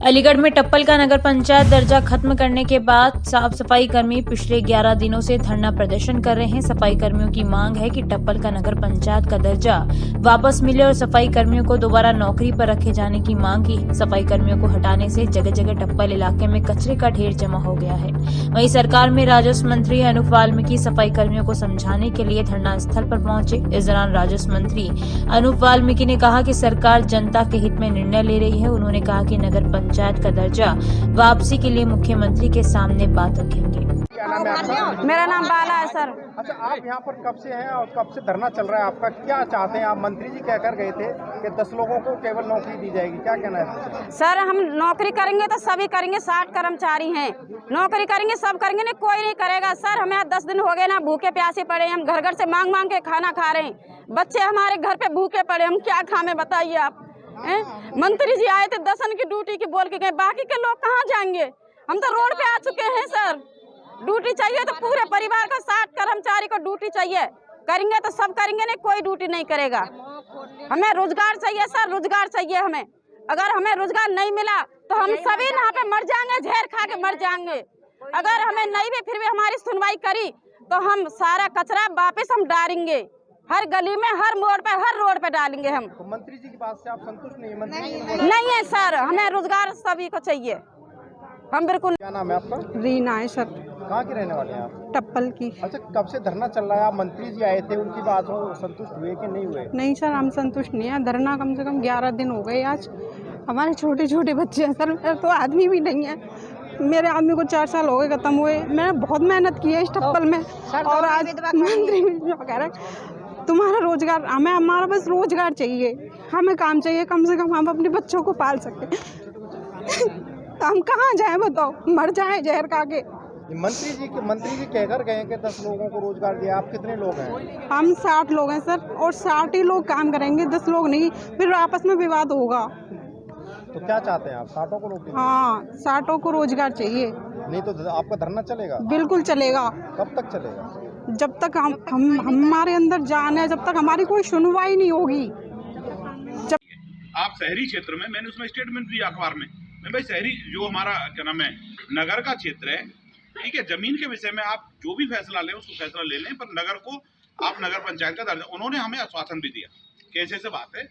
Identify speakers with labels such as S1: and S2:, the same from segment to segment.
S1: अलीगढ़ में टप्पल का नगर पंचायत दर्जा खत्म करने के बाद साफ सफाई कर्मी पिछले 11 दिनों से धरना प्रदर्शन कर रहे हैं। सफाई कर्मियों की मांग है कि टप्पल का नगर पंचायत का दर्जा वापस मिले और सफाई कर्मियों को दोबारा नौकरी पर रखे जाने की मांग की। सफाई कर्मियों को हटाने से जगह जगह टप्पल इलाके में कचरे का ढेर जमा हो गया है। वहीं सरकार में राजस्व मंत्री अनूप वाल्मीकि सफाई कर्मियों को समझाने के लिए धरना स्थल पर पहुंचे। इस दौरान राजस्व मंत्री अनूप वाल्मीकि ने कहा कि सरकार जनता के हित में निर्णय ले रही है। उन्होंने कहा कि नगर पंचायत का दर्जा वापसी के लिए मुख्यमंत्री के सामने बात रखेंगे।
S2: क्या नाम है आपका?
S3: मेरा नाम बाला है सर।
S2: अच्छा, आप यहाँ पर कब से हैं और कब से धरना चल रहा है आपका? क्या चाहते हैं आप? मंत्री जी कहकर गए थे कि 10 लोगों को केवल नौकरी दी जाएगी, क्या कहना है?
S3: सर हम नौकरी करेंगे तो सभी करेंगे, 60 कर्मचारी हैं, नौकरी करेंगे सब करेंगे, नहीं कोई नहीं करेगा। सर हमें 10 दिन हो गए ना, भूखे प्यासे पड़े, हम घर घर से मांग मांग के खाना खा रहे हैं। बच्चे हमारे घर पे भूखे पड़े, हम क्या खाएं बताइए आप? मंत्री जी आए थे दसन की ड्यूटी की बोल के गए, बाकी के लोग कहाँ जाएंगे? हम तो रोड पे आ चुके हैं सर। ड्यूटी चाहिए तो पूरे परिवार का 60 कर्मचारी को ड्यूटी चाहिए, करेंगे तो सब करेंगे, नहीं कोई ड्यूटी नहीं करेगा। हमें रोजगार चाहिए सर, रोजगार चाहिए हमें। अगर हमें रोजगार नहीं मिला तो हम सभी यहाँ पे मर जाएंगे, जहर खा के मर जाएंगे। अगर हमें नहीं भी फिर भी हमारी सुनवाई करी तो हम सारा कचरा वापस हम डालेंगे, हर गली में, हर मोड़ पे, हर रोड पे डालेंगे हम।
S2: तो मंत्री जी की बात से आप संतुष्ट नहीं है?
S3: नहीं है सर, हमें रोजगार सभी को चाहिए, हम बिल्कुल।
S2: क्या नाम है आपका?
S4: रीना है सर।
S2: कहाँ के रहने वाले हैं आप?
S4: टप्पल की।
S2: अच्छा, कब से धरना चल रहा है? आप मंत्री जी आए थे, उनकी बात हो संतुष्ट हुए कि नहीं हुए?
S4: नहीं सर, हम संतुष्ट नहीं है। धरना कम से कम 11 दिन हो गए आज। हमारे छोटे छोटे बच्चे हैं सर, मेरे तो आदमी भी नहीं है। मेरे आदमी को 4 साल हो गए खत्म हुए। मैंने बहुत मेहनत की है इस टप्पल में, और आज मंत्री कह रहे तुम्हारा रोजगार, हमें हमारा बस रोजगार चाहिए, हमें काम चाहिए, कम से कम हम अपने बच्चों को पाल सकें। तो हम कहाँ जाएं बताओ? मर जाएं जहर खा के।
S2: मंत्री जी कहकर गए कि 10 लोगों को रोजगार दिया। आप कितने लोग हैं?
S4: हम 60 लोग हैं सर, और 60 ही लोग काम करेंगे, 10 लोग नहीं, फिर आपस में विवाद होगा।
S2: तो क्या चाहते हैं आप? 60 को रोक?
S4: हाँ, 60 को रोजगार चाहिए।
S2: नहीं तो आपका धरना चलेगा?
S4: बिल्कुल चलेगा।
S2: कब तक चलेगा?
S4: जब तक हम हमारे अंदर जान है, जब तक हमारी कोई सुनवाई नहीं होगी।
S5: आप शहरी क्षेत्र में, मैंने उसमें स्टेटमेंट दिया अखबार में, मैं भाई शहरी जो हमारा क्या नाम है नगर का क्षेत्र है, ठीक है, जमीन के विषय में आप जो भी फैसला लें उसको फैसला ले लें, पर नगर को आप नगर पंचायत का दर्जा, उन्होंने हमें आश्वासन भी दिया। कैसे से बात है,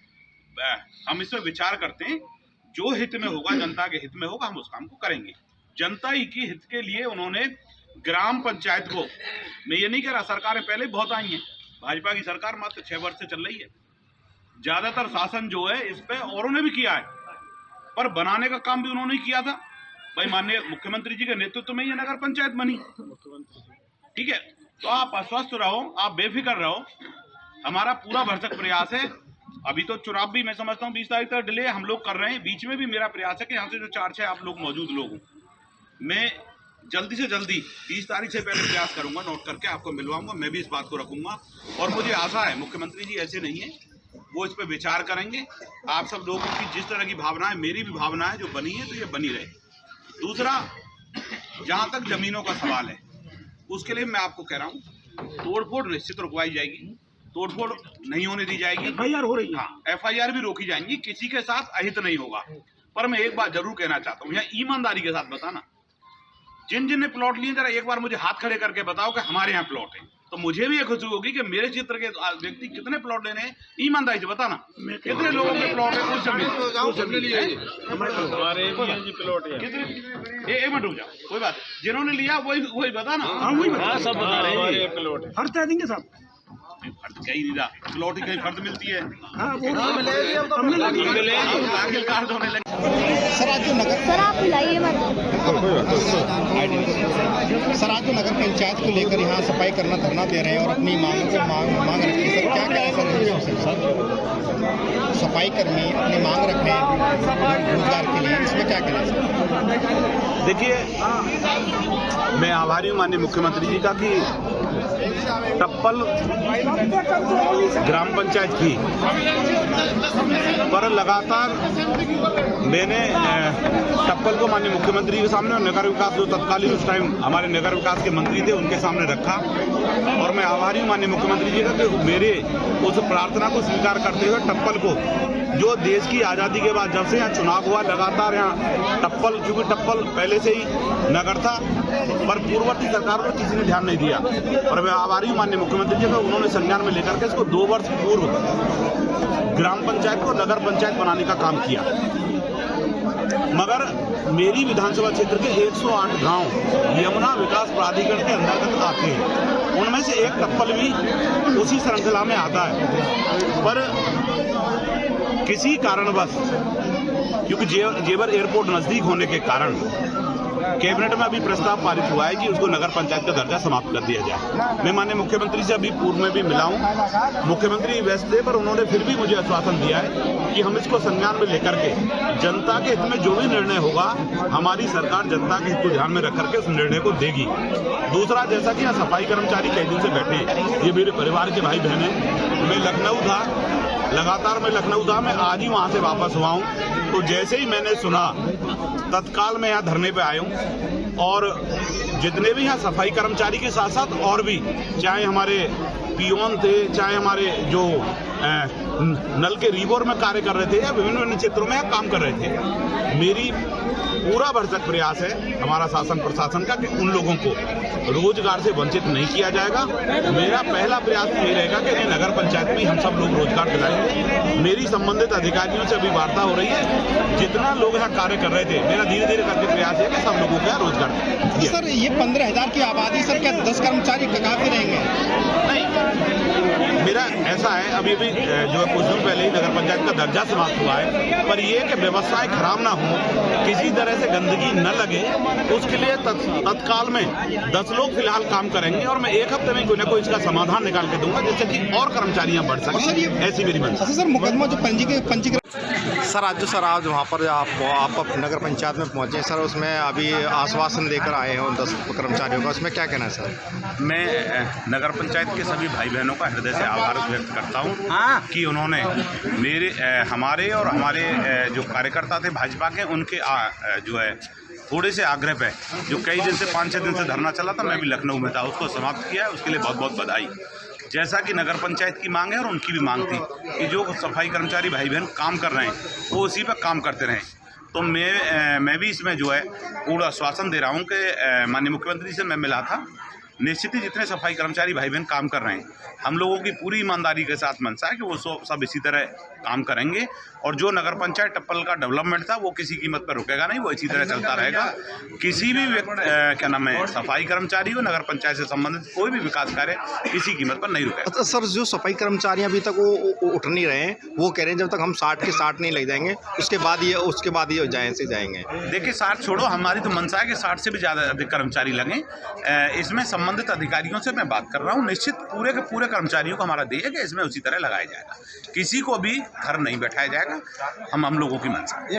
S5: हम इस पर विचार करते हैं, जो हित में होगा, जनता के हित में होगा, हम उस काम को करेंगे। जनता ही की हित के लिए उन्होंने ग्राम पंचायत को, मैं ये नहीं कह रहा, सरकारें पहले बहुत आई हैं, भाजपा की सरकार मात्र 6 वर्ष से चल रही है, ज्यादातर शासन जो है इस पे औरों ने भी किया है, पर बनाने का काम भी उन्होंने किया था। भाई माननीय मुख्यमंत्री जी के नेतृत्व में ये नगर पंचायत बनी, ठीक है। तो आप आश्वस्त रहो, आप बेफिक्र रहो, हमारा पूरा भरसक प्रयास है। अभी तो चुनाव भी मैं समझता हूँ 20 तारीख तक डिले हम लोग कर रहे हैं, बीच में भी मेरा प्रयास है कि यहाँ से जो 4-6 आप लोग मौजूद लोग हों, मैं जल्दी से जल्दी 30 तारीख से पहले प्रयास करूंगा, नोट करके आपको मिलवाऊंगा। मैं भी इस बात को रखूंगा और मुझे आशा है मुख्यमंत्री जी ऐसे नहीं है, वो इस पर विचार करेंगे। आप सब लोगों की जिस तरह की भावना है, मेरी भी भावना है, जो बनी है तो ये बनी रहे। दूसरा, जहाँ तक जमीनों का सवाल है, उसके लिए मैं आपको कह रहा हूँ, तोड़फोड़ निश्चित रुकवाई जाएगी, तोड़फोड़ नहीं होने दी जाएगी। FIR हो रही है, हाँ, FIR भी रोकी जाएंगी, किसी के साथ अहित नहीं होगा। पर मैं एक बात जरूर कहना चाहता हूँ, यहाँ ईमानदारी के साथ बताना, जिन जिन ने प्लॉट लिए जरा एक बार मुझे हाथ खड़े करके बताओ कि हमारे यहाँ प्लॉट है, तो मुझे भी ये खुशी होगी कि मेरे क्षेत्र के व्यक्ति कितने प्लॉट लेने हैं। ईमानदारी से बताना, कितने लोगों के प्लॉट है, कुछ जमीन कितने। एक मिनट रुक जाओ, कोई बात, जिन्होंने लिया वही बताना। सब बता रहे हैं, प्लॉट है, फर्ज देंगे साहब, फर्ज कहीं नहीं रहा, प्लॉट ही कहीं फर्ज मिलती है।
S2: सर आज जो नगर,
S6: सर आप हिलाइए मत।
S2: सर आज जो नगर पंचायत को लेकर यहाँ सफाई करना धरना दे रहे हैं और अपनी मांग रखी है, सर क्या कहें? सर सफाई कर्मी अपनी मांग रख रहे हैं रोजगार के लिए, इसमें क्या कहें सर?
S5: देखिए, मैं आभारी हूँ माननीय मुख्यमंत्री जी का कि टप्पल ग्राम पंचायत की, पर लगातार मैंने टप्पल को माननीय मुख्यमंत्री के सामने और नगर विकास जो तत्कालीन उस टाइम हमारे नगर विकास के मंत्री थे उनके सामने रखा, और मैं आभारी हूँ माननीय मुख्यमंत्री जी का कि मेरे उस प्रार्थना को स्वीकार करते हुए टप्पल को जो देश की आज़ादी के बाद जब से यहाँ चुनाव हुआ लगातार यहाँ टप्पल, क्योंकि टप्पल पहले से ही नगर था पर पूर्ववर्ती सरकार को किसी ने ध्यान नहीं दिया। और मैं आभारी हूँ माननीय मुख्यमंत्री जी का, उन्होंने संज्ञान में लेकर के इसको 2 वर्ष पूर्व ग्राम पंचायत को नगर पंचायत बनाने का काम किया। मगर मेरी विधानसभा क्षेत्र के 108 गांव यमुना विकास प्राधिकरण के अंतर्गत आते हैं, उनमें से एक टप्पल भी उसी श्रृंखला में आता है। पर किसी कारणवश, क्योंकि जेवर एयरपोर्ट नजदीक होने के कारण कैबिनेट में अभी प्रस्ताव पारित हुआ है कि उसको नगर पंचायत का दर्जा समाप्त कर दिया जाए। मैं माननीय मुख्यमंत्री से अभी पूर्व में भी मिला हूं, मुख्यमंत्री व्यस्त थे पर उन्होंने फिर भी मुझे आश्वासन दिया है कि हम इसको संज्ञान में लेकर के जनता के हित में जो भी निर्णय होगा हमारी सरकार जनता के हित को ध्यान में रख करके उस निर्णय को देगी। दूसरा, जैसा कि यहाँ सफाई कर्मचारी कई दिन से बैठे हैं, ये मेरे परिवार के भाई बहन हैं। मैं लखनऊ था, लगातार मैं लखनऊ था, मैं आज ही वहाँ से वापस हुआ हूँ। तो जैसे ही मैंने सुना तत्काल मैं यहाँ धरने पे आया हूँ। और जितने भी यहाँ सफाई कर्मचारी के साथ साथ और भी, चाहे हमारे पियोन थे, चाहे हमारे जो नल के रिबोर में कार्य कर रहे थे या विभिन्न क्षेत्रों में काम कर रहे थे, मेरी पूरा भरसक प्रयास है हमारा शासन प्रशासन का कि उन लोगों को रोजगार से वंचित नहीं किया जाएगा। मेरा पहला प्रयास ये रहेगा कि नगर पंचायत में हम सब लोग रोजगार दिलाएंगे। मेरी संबंधित अधिकारियों से अभी वार्ता हो रही है, जितना लोग यहाँ कार्य कर रहे थे, मेरा धीरे धीरे करके प्रयास है कि सब लोगों को यहाँ रोजगार दें।
S2: सर, ये 15,000 की आबादी, सर क्या 10 कर्मचारी काफी रहेंगे?
S5: नहीं, मेरा ऐसा है, अभी भी जो कुछ दिन पहले ही नगर पंचायत का दर्जा समाप्त हुआ है, पर यह कि व्यवस्थाएं खराब ना हो, किसी तरह से गंदगी न लगे, उसके लिए तत्काल में 10 लोग फिलहाल काम करेंगे और मैं 1 हफ्ते में कोई ना कोई इसका समाधान निकाल के दूंगा जिससे कि और कर्मचारियां बढ़ सकें। ऐसी मेरी मंशा।
S2: सर, मुकदमा जो पंजीकरण सर आज वहाँ पर आप नगर पंचायत में पहुँचे सर, उसमें अभी आश्वासन देकर आए हैं उन 10 कर्मचारियों का, उसमें क्या कहना है सर?
S5: मैं नगर पंचायत के सभी भाई बहनों का हृदय से आभार व्यक्त करता हूँ कि उन्होंने हमारे और हमारे जो कार्यकर्ता थे भाजपा के, उनके जो है थोड़े से आग्रह पे, जो कई दिन से 5-6 दिन से धरना चला था, मैं भी लखनऊ में था, उसको समाप्त किया है। उसके लिए बहुत बहुत बधाई। जैसा कि नगर पंचायत की मांग है और उनकी भी मांग थी कि जो सफाई कर्मचारी भाई बहन काम कर रहे हैं वो उसी पर काम करते रहें, तो मैं भी इसमें जो है पूरा आश्वासन दे रहा हूँ कि माननीय मुख्यमंत्री से मैं मिला था। निश्चित ही जितने सफाई कर्मचारी भाई बहन काम कर रहे हैं, हम लोगों की पूरी ईमानदारी के साथ मनसा है कि वो सब इसी तरह काम करेंगे। और जो नगर पंचायत टप्पल का डेवलपमेंट था वो किसी कीमत पर रुकेगा नहीं, वो इसी तरह चलता रहेगा। किसी भी सफाई कर्मचारी हो, नगर पंचायत से संबंधित कोई भी विकास कार्य किसी कीमत पर नहीं रुकेगा।
S2: सर, जो सफाई कर्मचारी अभी तक वो उठ नहीं रहे हैं, वो कह रहे हैं जब तक हम 60 के 60 नहीं लग जाएंगे उसके बाद ये जाएंगे।
S5: देखिए, 60 छोड़ो, हमारी तो मनसा है कि 60 से भी ज़्यादा अधिक कर्मचारी लगें। इसमें संबंधित अधिकारियों से मैं बात कर रहा हूँ। निश्चित पूरे के पूरे कर्मचारियों को हमारा ध्येय है कि इसमें उसी तरह लगाया जाएगा, किसी को भी घर नहीं बैठाया जाएगा। हम लोगों की मनसा है।